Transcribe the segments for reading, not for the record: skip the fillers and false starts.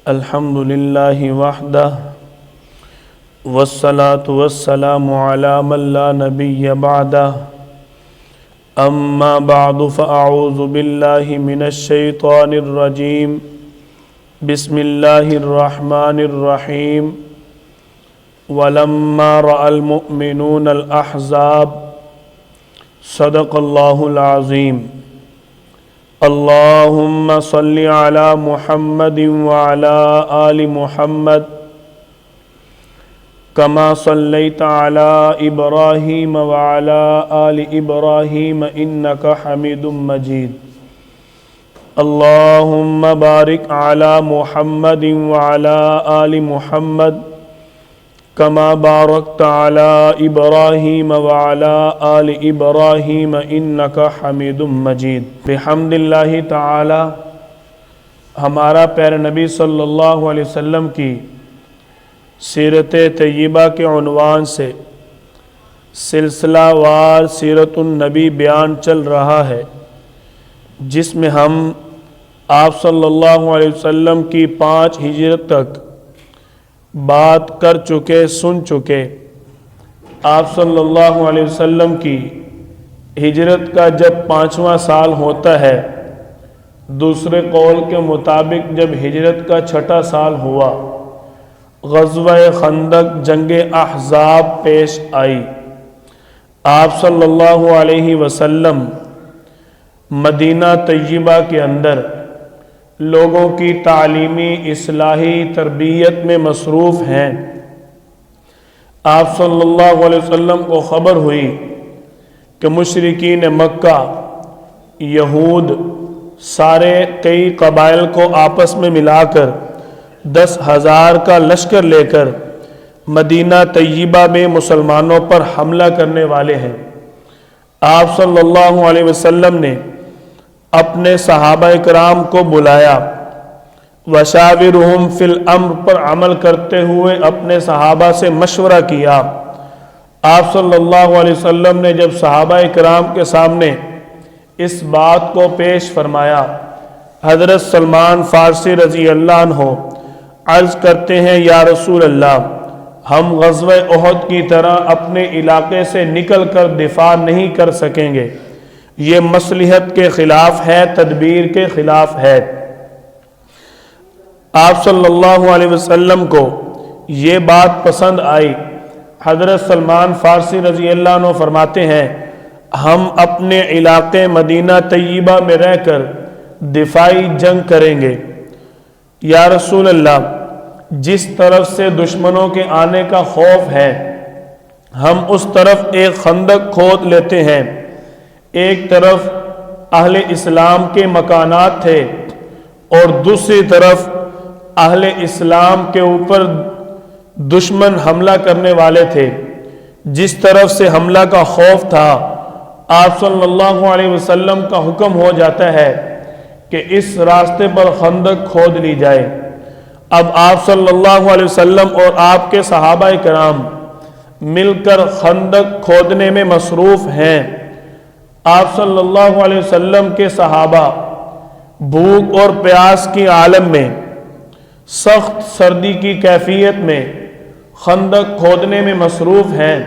الحمد للہ وحدہ والصلاة والسلام علی من لا نبی بعدہ اما بعد فاعوذ باللہ من الشیطان الرجیم بسم اللہ الرحمن الرحیم ولما رأى المؤمنون الأحزاب صدق اللہ العظیم اللہم صل علی محمد وعلی آل محمد کما صلیت علی ابراہیم وعلی آل ابراہیم انکا حمید مجید اللہم بارک علی محمد وعلی آل محمد کما بارکت علی ابراہیم وعلی آل ابراہیم انکا حمید مجید۔ بحمد اللہ تعالی ہمارا پیارے نبی صلی اللہ علیہ وسلم کی سیرت طیبہ کے عنوان سے سلسلہ وار سیرت النبی بیان چل رہا ہے، جس میں ہم آپ صلی اللہ علیہ وسلم کی 5 ہجرت تک بات کر چکے، سن چکے۔ آپ صلی اللہ علیہ وسلم کی ہجرت کا جب 5واں سال ہوتا ہے، دوسرے قول کے مطابق جب ہجرت کا 6واں سال ہوا، غزوہ خندق جنگ احزاب پیش آئی۔ آپ صلی اللہ علیہ وسلم مدینہ طیبہ کے اندر لوگوں کی تعلیمی اصلاحی تربیت میں مصروف ہیں۔ آپ صلی اللہ علیہ وسلم کو خبر ہوئی کہ مشرکین مکہ، یہود، سارے کئی قبائل کو آپس میں ملا کر 10,000 کا لشکر لے کر مدینہ طیبہ میں مسلمانوں پر حملہ کرنے والے ہیں۔ آپ صلی اللہ علیہ وسلم نے اپنے صحابہ کرام کو بلایا، وشاورہم فی الامر پر عمل کرتے ہوئے اپنے صحابہ سے مشورہ کیا۔ آپ صلی اللہ علیہ وسلم نے جب صحابہ کرام کے سامنے اس بات کو پیش فرمایا، حضرت سلمان فارسی رضی اللہ عنہ عرض کرتے ہیں، یا رسول اللہ، ہم غزوہ احد کی طرح اپنے علاقے سے نکل کر دفاع نہیں کر سکیں گے، یہ مصلحت کے خلاف ہے، تدبیر کے خلاف ہے۔ آپ صلی اللہ علیہ وسلم کو یہ بات پسند آئی۔ حضرت سلمان فارسی رضی اللہ عنہ فرماتے ہیں، ہم اپنے علاقے مدینہ طیبہ میں رہ کر دفاعی جنگ کریں گے۔ یا رسول اللہ، جس طرف سے دشمنوں کے آنے کا خوف ہے، ہم اس طرف ایک خندق کھود لیتے ہیں۔ ایک طرف اہل اسلام کے مکانات تھے اور دوسری طرف اہل اسلام کے اوپر دشمن حملہ کرنے والے تھے۔ جس طرف سے حملہ کا خوف تھا، آپ صلی اللہ علیہ وسلم کا حکم ہو جاتا ہے کہ اس راستے پر خندق کھود لی جائے۔ اب آپ صلی اللہ علیہ وسلم اور آپ کے صحابہ کرام مل کر خندق کھودنے میں مصروف ہیں۔ آپ صلی اللہ علیہ وسلم کے صحابہ بھوک اور پیاس کی عالم میں، سخت سردی کی کیفیت میں خندق کھودنے میں مصروف ہیں۔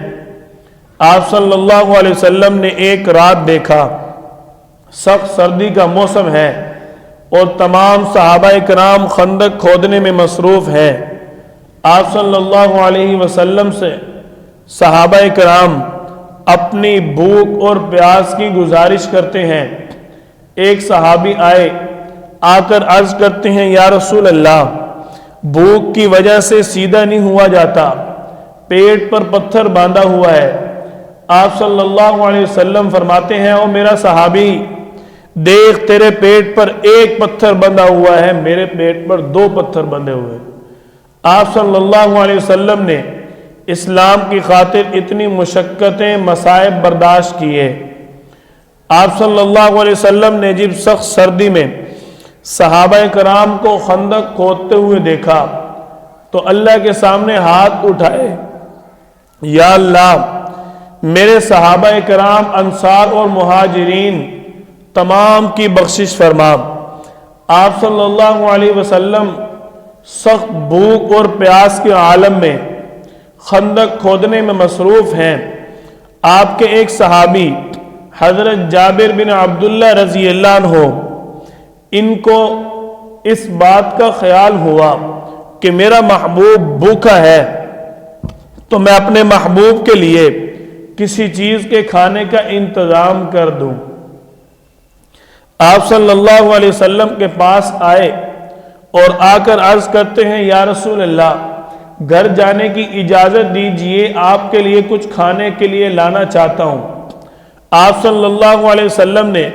آپ صلی اللہ علیہ وسلم نے ایک رات دیکھا، سخت سردی کا موسم ہے اور تمام صحابہ کرام خندق کھودنے میں مصروف ہیں۔ آپ صلی اللہ علیہ وسلم سے صحابہ کرام اپنی بھوک اور پیاس کی گزارش کرتے ہیں۔ ایک صحابی آ کر عرض کرتے ہیں، یا رسول اللہ، بھوک کی وجہ سے سیدھا نہیں ہوا جاتا، پیٹ پر پتھر باندھا ہوا ہے۔ آپ صلی اللہ علیہ وسلم فرماتے ہیں، او میرا صحابی، دیکھ تیرے پیٹ پر ایک پتھر بندھا ہوا ہے، میرے پیٹ پر 2 پتھر بندھے ہوئے۔ آپ صلی اللہ علیہ وسلم نے اسلام کی خاطر اتنی مشقتیں، مصائب برداشت کیے۔ آپ صلی اللہ علیہ وسلم نے جب سخت سردی میں صحابہ کرام کو خندق کھودتے ہوئے دیکھا تو اللہ کے سامنے ہاتھ اٹھائے، یا اللہ، میرے صحابہ کرام انصار اور مہاجرین تمام کی بخشش فرما۔ آپ صلی اللہ علیہ وسلم سخت بھوک اور پیاس کے عالم میں خندق کھودنے میں مصروف ہیں، آپ کے ایک صحابی حضرت جابر بن عبداللہ رضی اللہ عنہ، ان کو اس بات کا خیال ہوا کہ میرا محبوب بھوکا ہے، تو میں اپنے محبوب کے لیے کسی چیز کے کھانے کا انتظام کر دوں۔ آپ صلی اللہ علیہ وسلم کے پاس آئے اور آ کر عرض کرتے ہیں، یا رسول اللہ، گھر جانے کی اجازت دیجئے، آپ کے لیے کچھ کھانے کے لیے لانا چاہتا ہوں۔ آپ صلی اللہ علیہ وسلم نے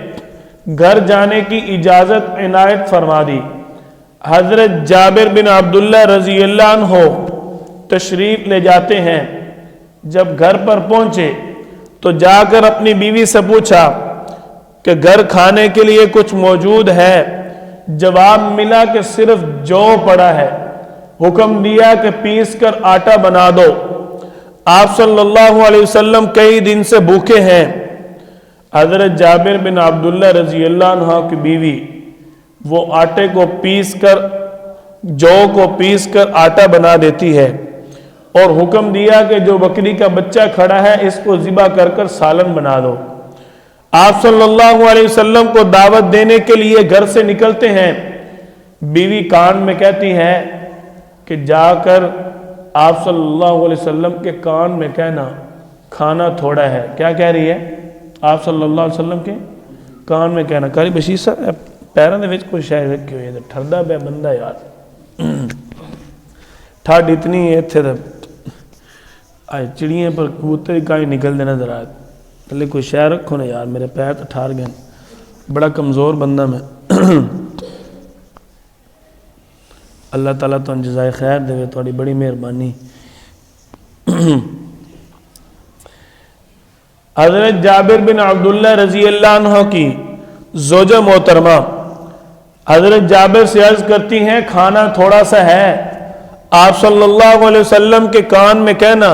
گھر جانے کی اجازت عنایت فرما دی۔ حضرت جابر بن عبداللہ رضی اللہ عنہ تشریف لے جاتے ہیں۔ جب گھر پر پہنچے تو جا کر اپنی بیوی سے پوچھا کہ گھر کھانے کے لیے کچھ موجود ہے؟ جواب ملا کہ صرف جو پڑا ہے۔ حکم دیا کہ پیس کر آٹا بنا دو۔ آپ صلی اللہ علیہ وسلم کئی دن سے بھوکے ہیں۔ حضرت جابر بن عبداللہ رضی اللہ عنہ کی بیوی وہ آٹے کو پیس کر، جو کو پیس کر آٹا بنا دیتی ہے اور حکم دیا کہ جو بکری کا بچہ کھڑا ہے اس کو ذبح کر کر سالن بنا دو۔ آپ صلی اللہ علیہ وسلم کو دعوت دینے کے لیے گھر سے نکلتے ہیں۔ بیوی کان میں کہتی ہے کہ جا کر آپ صلی اللہ علیہ وسلم کے کان میں کہنا کھانا تھوڑا ہے۔ کیا کہہ رہی ہے؟ آپ صلی اللہ علیہ وسلم کے کان میں کہنا، کاری بشیر صاحب پیروں دے وچ کوئی شاید رکھی ہوئی ہے، ٹھردا پہ بندہ یار، ٹھاڈ اتنی ہے اتھے تے چڑیاں پر کبوتر کہیں نکل دینا ذرا پہلے کوئی شے رکھو نا یار، میرے پیر تو ٹھار گئے، بڑا کمزور بندہ میں۔ اللہ تعالیٰ تو جزائے خیر دے، تھوڑی بڑی مہربانی۔ حضرت جابر بن عبداللہ رضی اللہ عنہ کی زوجہ محترمہ حضرت جابر سے عرض کرتی ہیں کھانا تھوڑا سا ہے، آپ صلی اللہ علیہ وسلم کے کان میں کہنا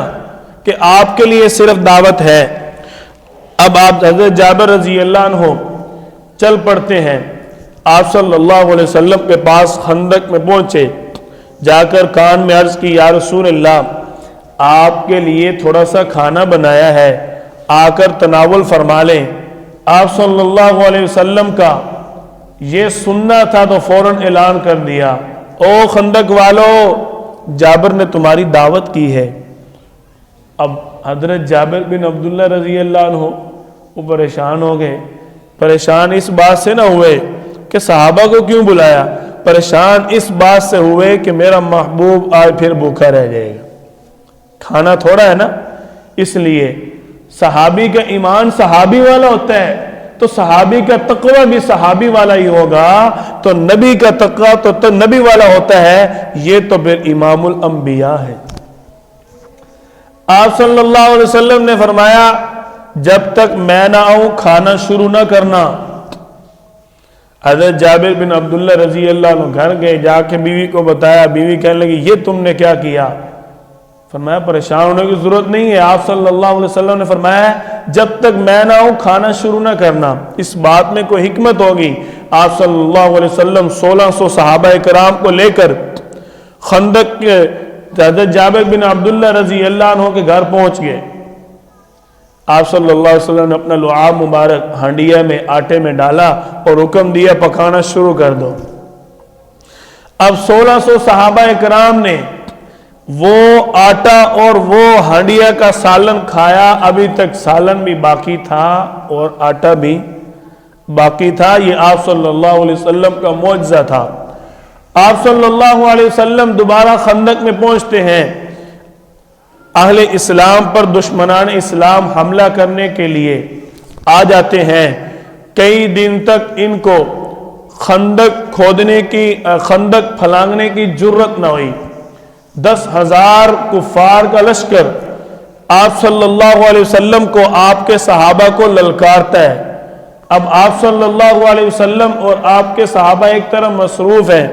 کہ آپ کے لیے صرف دعوت ہے۔ اب آپ حضرت جابر رضی اللہ عنہ چل پڑتے ہیں۔ آپ صلی اللہ علیہ وسلم کے پاس خندق میں پہنچے، جا کر کان میں عرض کی، یا رسول اللہ، آپ کے لیے تھوڑا سا کھانا بنایا ہے، آ کر تناول فرما لیں۔ آپ صلی اللہ علیہ وسلم کا یہ سننا تھا تو فوراً اعلان کر دیا، او خندق والو، جابر نے تمہاری دعوت کی ہے۔ اب حضرت جابر بن عبداللہ رضی اللہ عنہ وہ پریشان ہو گئے۔ پریشان اس بات سے نہ ہوئے کہ صحابہ کو کیوں بلایا، پریشان اس بات سے ہوئے کہ میرا محبوب آج پھر بھوکا رہ جائے گا، کھانا تھوڑا ہے نا۔ اس لیے صحابی کا ایمان صحابی والا ہوتا ہے تو صحابی کا تقوی بھی صحابی والا ہی ہوگا، تو نبی کا تقوی تو نبی والا ہوتا ہے، یہ تو پھر امام الانبیاء ہے۔ آپ صلی اللہ علیہ وسلم نے فرمایا جب تک میں نہ آؤں کھانا شروع نہ کرنا۔ حضرت جابر بن عبداللہ رضی اللہ عنہ گھر گئے، جا کے بیوی کو بتایا، بیوی کہنے لگی یہ تم نے کیا کیا؟ فرمایا پریشان ہونے کی ضرورت نہیں ہے، آپ صلی اللہ علیہ وسلم نے فرمایا جب تک میں نہ ہوں کھانا شروع نہ کرنا۔ اس بات میں کوئی حکمت ہوگی۔ آپ صلی اللہ علیہ وسلم 1600 صحابہ کرام کو لے کر خندق کے حضرت جابر بن عبداللہ رضی اللہ عنہ کے گھر پہنچ گئے۔ آپ صلی اللہ علیہ وسلم نے اپنا لعاب مبارک ہانڈیا میں آٹے میں ڈالا اور حکم دیا پکانا شروع کر دو۔ اب 1600 صحابہ کرام نے وہ آٹا اور وہ ہانڈیا کا سالن کھایا، ابھی تک سالن بھی باقی تھا اور آٹا بھی باقی تھا۔ یہ آپ صلی اللہ علیہ وسلم کا معجزہ تھا۔ آپ صلی اللہ علیہ وسلم دوبارہ خندق میں پہنچتے ہیں۔ اہل اسلام پر دشمنان اسلام حملہ کرنے کے لیے آ جاتے ہیں۔ کئی دن تک ان کو خندق کھودنے کی، خندق پھلانگنے کی جرت نہ ہوئی۔ 10,000 کفار کا لشکر آپ صلی اللہ علیہ وسلم کو، آپ کے صحابہ کو للکارتا ہے۔ اب آپ صلی اللہ علیہ وسلم اور آپ کے صحابہ ایک طرف مصروف ہیں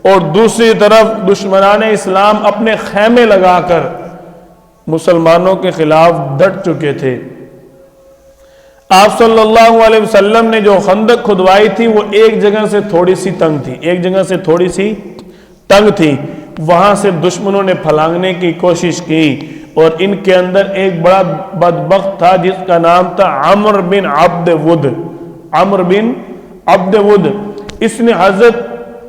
اور دوسری طرف دشمنان اسلام اپنے خیمے لگا کر مسلمانوں کے خلاف ڈٹ چکے تھے۔ آپ صلی اللہ علیہ وسلم نے جو خندق کھدوائی تھی وہ ایک جگہ سے تھوڑی سی تنگ تھی، ایک جگہ سے تھوڑی سی تنگ تھی، وہاں سے دشمنوں نے پھلانگنے کی کوشش کی، اور ان کے اندر ایک بڑا بدبخت تھا جس کا نام تھا عمر بن عبد with. Umar bin Abdul with, اس نے حضرت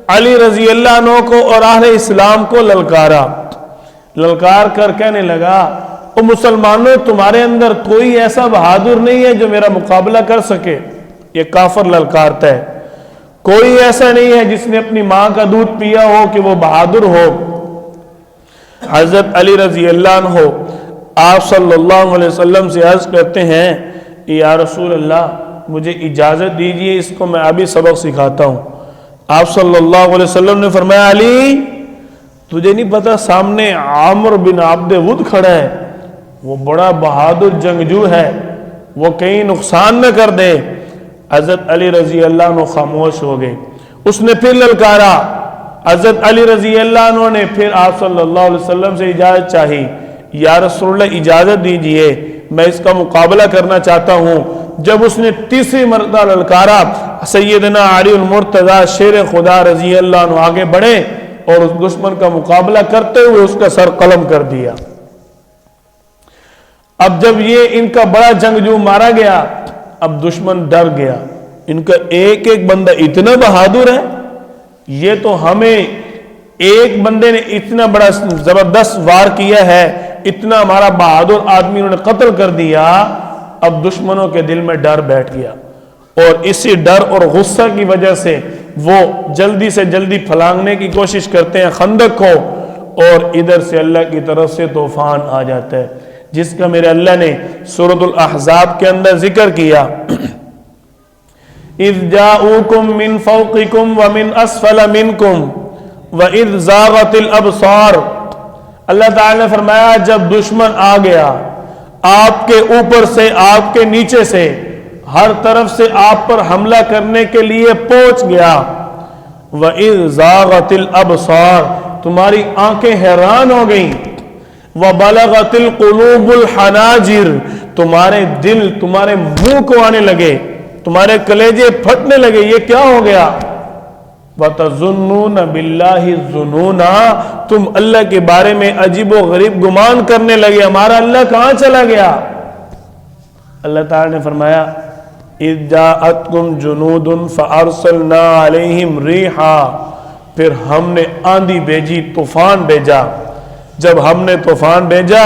علی رضی اللہ عنہ کو اور اہل اسلام کو للکارا، للکار کر کہنے لگا او مسلمانوں، تمہارے اندر کوئی ایسا بہادر نہیں ہے جو میرا مقابلہ کر سکے۔ یہ کافر للکارتا ہے، کوئی ایسا نہیں ہے جس نے اپنی ماں کا دودھ پیا ہو کہ وہ بہادر ہو۔ حضرت علی رضی اللہ عنہ آپ صلی اللہ علیہ وسلم سے عرض کرتے ہیں یا رسول اللہ مجھے اجازت دیجئے، اس کو میں ابھی سبق سکھاتا ہوں۔ آپ صلی اللہ علیہ وسلم نے فرمایا علی تجھے نہیں پتا سامنے عمر بن عبد ود کھڑا ہے، وہ بڑا بہادر جنگجو ہے، وہ کہیں نقصان نہ کر دے۔ حضرت علی رضی اللہ عنہ خاموش ہو گئے۔ اس نے پھر للکارا، حضرت علی رضی اللہ عنہ نے پھر آپ صلی اللہ علیہ وسلم سے اجازت چاہی، یا رسول اللہ اجازت دیجئے میں اس کا مقابلہ کرنا چاہتا ہوں۔ جب اس نے تیسری مرتبہ للکارا، سیدنا علی المرتضی شیر خدا رضی اللہ عنہ آگے بڑھے اور اس دشمن کا مقابلہ کرتے ہوئے اس کا سر قلم کر دیا۔ اب جب یہ ان کا بڑا جنگجو مارا گیا، اب دشمن ڈر گیا، ان کا ایک ایک بندہ اتنا بہادر ہے، یہ تو ہمیں ایک بندے نے اتنا بڑا زبردست وار کیا ہے، اتنا ہمارا بہادر آدمی انہوں نے قتل کر دیا۔ اب دشمنوں کے دل میں ڈر بیٹھ گیا، اور اسی ڈر اور غصہ کی وجہ سے وہ جلدی سے جلدی پھلانگنے کی کوشش کرتے ہیں خندق کو، اور ادھر سے اللہ کی طرف سے طوفان آ جاتا ہے، جس کا میرے اللہ نے سورۃ الاحزاب کے اندر ذکر کیا۔ اذ جاؤکم من فوقکم ومن اسفل منکم واذ زاغت الابصار، اللہ تعالی نے فرمایا جب دشمن آ گیا آپ کے اوپر سے، آپ کے نیچے سے، ہر طرف سے آپ پر حملہ کرنے کے لیے پہنچ گیا۔ وَإِذْ زَاغَتِ الْأَبْصَارِ، تمہاری آنکھیں حیران ہو گئیں۔ وَبَلَغَتِ الْقُلُوبُ الْحَنَاجِرِ، تمہارے دل تمہارے منہ کو آنے لگے، تمہارے کلیجے پھٹنے لگے، یہ کیا ہو گیا؟ وَتَظُنُّونَ بِاللَّهِ الظُّنُونَ، تم اللہ کے بارے میں عجیب و غریب گمان کرنے لگے، ہمارا اللہ کہاں چلا گیا؟ اللہ تعالی نے فرمایا اِذْ جَاءَتْكُمْ جُنُودٌ فَأَرْسَلْنَا عَلَيْهِمْ رِيحًا، پھر ہم نے آندھی بھیجی، طوفان بھیجا۔ جب ہم نے طوفان بھیجا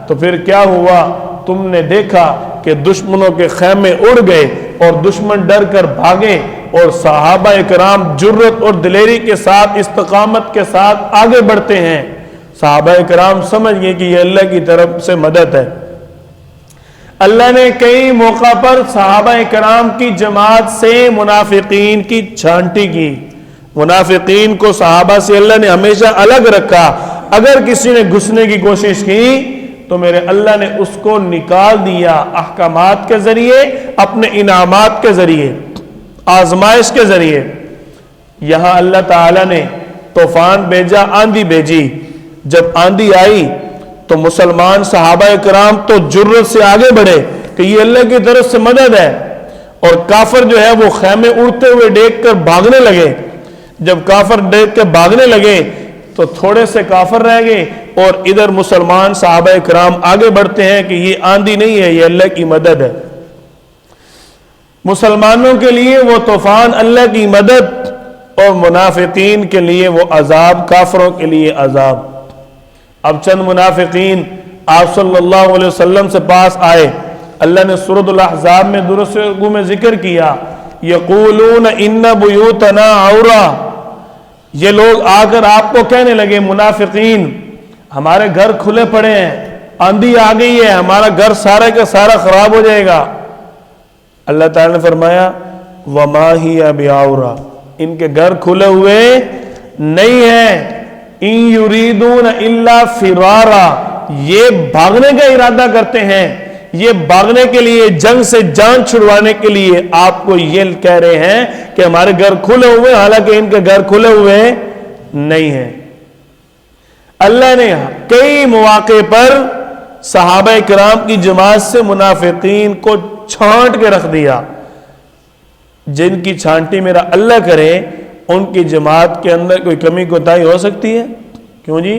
تو پھر کیا ہوا؟ تم نے دیکھا کہ دشمنوں کے خیمے اڑ گئے اور دشمن ڈر کر بھاگے، اور صحابہ اکرام جرت اور دلیری کے ساتھ، استقامت کے ساتھ آگے بڑھتے ہیں۔ صحابہ اکرام سمجھ گئے کہ یہ اللہ کی طرف سے مدد ہے۔ اللہ نے کئی موقع پر صحابہ اکرام کی جماعت سے منافقین کی چھانٹی کی، منافقین کو صحابہ سے اللہ نے ہمیشہ الگ رکھا۔ اگر کسی نے گھسنے کی کوشش کی تو میرے اللہ نے اس کو نکال دیا، احکامات کے ذریعے، اپنے انعامات کے ذریعے، آزمائش کے ذریعے۔ یہاں اللہ تعالیٰ نے طوفان بھیجا، آندھی بھیجی۔ جب آندھی آئی تو مسلمان صحابہ کرام تو جرت سے آگے بڑھے کہ یہ اللہ کی طرف سے مدد ہے، اور کافر جو ہے وہ خیمے اڑتے ہوئے دیکھ کر بھاگنے لگے۔ جب کافر دیکھ کر بھاگنے لگے تو تھوڑے سے کافر رہ گئے، اور ادھر مسلمان صحابہ کرام آگے بڑھتے ہیں کہ یہ آندھی نہیں ہے، یہ اللہ کی مدد ہے۔ مسلمانوں کے لیے وہ طوفان اللہ کی مدد، اور منافقین کے لیے وہ عذاب، کافروں کے لیے عذاب۔ اب چند منافقین آپ صلی اللہ علیہ وسلم سے پاس آئے، اللہ نے سورۃ الاحزاب میں درست میں ذکر کیا، یقولون ان بیوتنا عورا، یہ لوگ آ کر آپ کو کہنے لگے، منافقین ہمارے گھر کھلے پڑے ہیں، آندھی آ گئی ہے، ہمارا گھر سارا کا سارا خراب ہو جائے گا۔ اللہ تعالی نے فرمایا وما ہی بعورا، ان کے گھر کھلے ہوئے نہیں ہیں، ان یریدون الا فرارا، یہ بھاگنے کا ارادہ کرتے ہیں، یہ بھاگنے کے لیے، جنگ سے جان چھڑوانے کے لیے آپ کو یہ کہہ رہے ہیں کہ ہمارے گھر کھلے ہوئے، حالانکہ ان کے گھر کھلے ہوئے نہیں ہیں۔ اللہ نے کئی مواقع پر صحابہ کرام کی جماعت سے منافقین کو چھانٹ کے رکھ دیا، جن کی چھانٹی میرا اللہ کرے ان کی جماعت کے اندر کوئی کمی کوتاہی ہو سکتی ہے؟ کیوں جی؟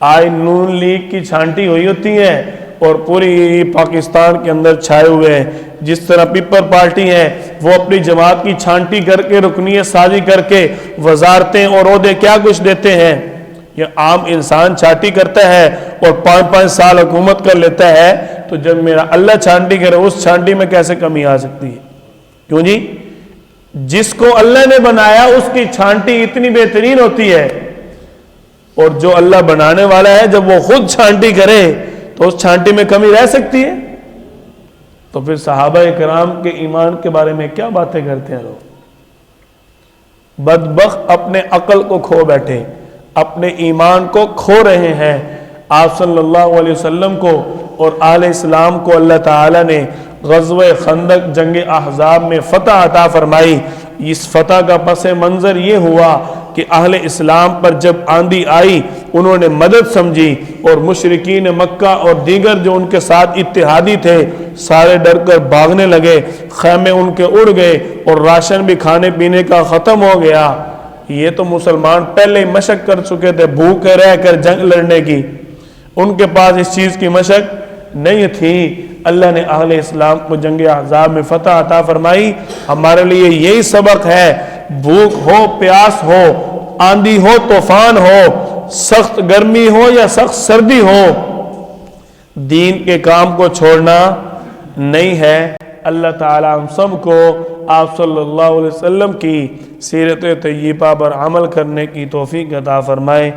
آج نون لیگ کی چھانٹی ہوئی ہوتی ہے اور پوری پاکستان کے اندر چھائے ہوئے ہیں. جس طرح پیپل پارٹی ہے وہ اپنی جماعت کی چھانٹی کر کے رکنیت سازی کر کے وزارتیں اور عہدے کیا کچھ دیتے ہیں. یہ عام انسان چھانٹی کرتا ہے اور 5-5 سال حکومت کر لیتا ہے، تو جب میرا اللہ چھانٹی کرے اس چھانٹی میں کیسے کمی آ سکتی ہے؟ کیوں جی؟ جس کو اللہ نے بنایا اس کی چھانٹی اتنی بہترین ہوتی ہے، اور جو اللہ بنانے والا ہے جب وہ خود چھانٹی کرے تو اس چھانٹی میں کمی رہ سکتی ہے؟ تو پھر صحابہ کرام کے ایمان کے بارے میں کیا باتیں کرتے ہیں لوگ؟ بدبخت اپنے عقل کو کھو بیٹھے، اپنے ایمان کو کھو رہے ہیں. آپ صلی اللہ علیہ وسلم کو اور اہل اسلام کو اللہ تعالیٰ نے غزوہ خندق جنگ احزاب میں فتح عطا فرمائی. اس فتح کا پس منظر یہ ہوا کہ اہل اسلام پر جب آندھی آئی انہوں نے مدد سمجھی، اور مشرکین مکہ اور دیگر جو ان کے ساتھ اتحادی تھے سارے ڈر کر بھاگنے لگے. خیمے ان کے اڑ گئے اور راشن بھی کھانے پینے کا ختم ہو گیا. یہ تو مسلمان پہلے ہی مشق کر چکے تھے بھوکے رہ کر جنگ لڑنے کی، ان کے پاس اس چیز کی مشق نہیں تھی. اللہ نے اہل اسلام کو جنگ احزاب میں فتح عطا فرمائی. ہمارے لیے یہی سبق ہے، بھوک ہو، پیاس ہو، آندھی ہو، طوفان ہو، سخت گرمی ہو یا سخت سردی ہو، دین کے کام کو چھوڑنا نہیں ہے. اللہ تعالی ہم سب کو آپ صلی اللہ علیہ وسلم کی سیرت طیبہ پر عمل کرنے کی توفیق عطا فرمائے.